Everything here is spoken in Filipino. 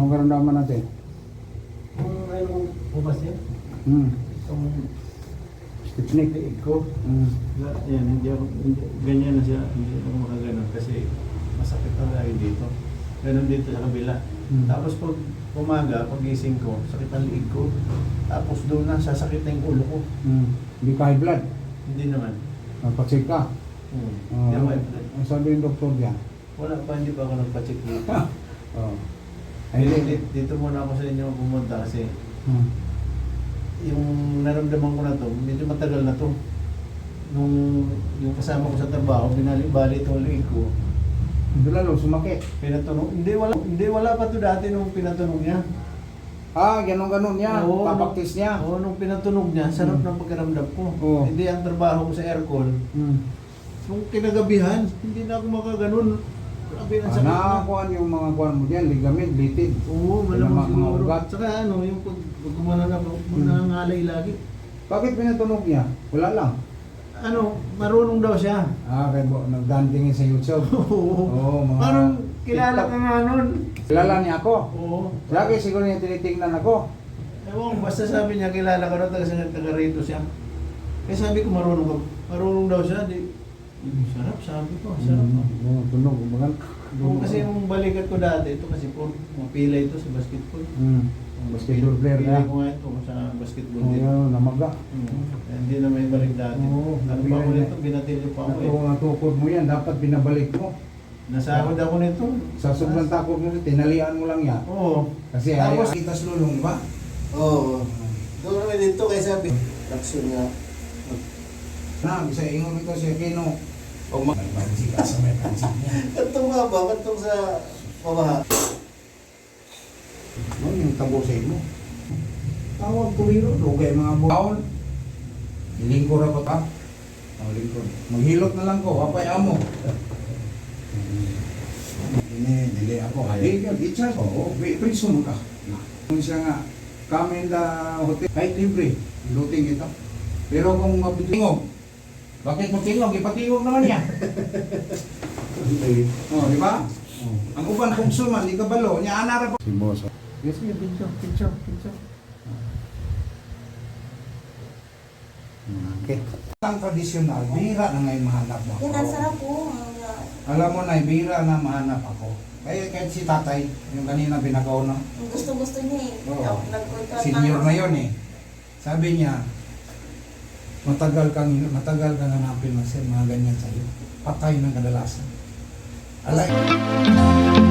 Anong karamdaman natin? Kung ano bukas yan, itong Stiffneck. liig ko, yan, ganyan na siya, hindi ako makaganon kasi masakit na lagi dito. Ganon dito sa kabila. Tapos pag umaga, pag gising ko, sakit ang liig ko. Tapos doon na, sasakit na yung ulo ko. Hindi ka high blood. Hindi naman. Nagpa-check ka. Hindi ako Ang sabi ng doktor dyan? wala pa, hindi pa ako nagpa-check dito. Ay, Dito muna ako sa inyo pumunta kasi Hmm. yung naramdaman ko na to, medyo matagal na to. Nung yung kasama ko sa trabaho, binalik-balik itong liig ko. Hindi lalo, sumakit. Pinatunog, hindi wala pa to dati nung pinatunog niya. Ganon niya. Oo, Papaktis niya. Oo, nung pinatunog niya, sarap ng pakiramdam ko. Oo. Hindi ang trabaho ko sa aircon. Nung kinagabihan, hindi na ako makaganon. Grabe ang sakit na. Nakakuan yung mga kuan mo dyan, ligament, litid. Oo, Mga malamang siguro. ugat. Tsaka ano, yung pag gumana na ako, nangangalay lagi. Bakit pinatunog niya? Wala lang. Ano, marunong daw siya. Kaya nagdantingin sa YouTube. Oo, mga Parang kilala TikTok. ka nga nun. Kilala niya ako. Oo. Lagi siguro niya tinitingnan ako. Ewan, basta sabi niya kilala ka daw, taga rito siya. Kaya sabi ko marunong daw siya. Sarap, sabi ko, sarap. Tunog, umagan. Kasi yung balikat ko dati, ito kasi po, mapila ito sa basketball. Basketball player Pili na. ko nga ito sa basketball Oo, din. namaga. Hindi na may balik dati. Oo, Ano pa ako nito, binatilyo pa ako eh. Natukod mo yan, dapat binabalik mo. Nasahod ako nito. Sa sobrang takot mo, tinalian mo lang yan. Oo. Kasi Tapos- ayaw kitas lulong, di ba? Oo. Doon kami dito kaya sabi. Traction nga. Bisa ingon ito si Aquino. O magbansi ka sa may pansin niya. Kantong nga ba? Kantong sa pabaha. Ano yung tabusin mo? Tawag kuriro, lugay mga buhaon. Lingko ra ba ka? Lingkod. Maghilot na lang ko, apay amo. Dili ako. Di ka, itcha ko. Priso mo ka. Kung siya nga, kami na hotel, kahit libre, luting ito. Pero kung mabitingog, bakit mo tingog? Ipatingog naman niya. Di ba? Ang uban kong suman, di ka balo, niya anara pa. Si Boss. Yes, may picture. Okay. Ang tradisyonal, bihira na ngayon mahanap mo Yan, ang ako. sarap po. Alam mo na, bihira na mahanap ako. Kaya kahit si tatay, yung kanina binagaw na, Gusto niya eh. Oo. Nagkontract senior na yun eh. Sabi niya, matagal kang hanapin mga ganyan sa'yo. Patay ng kadalasan. Alay.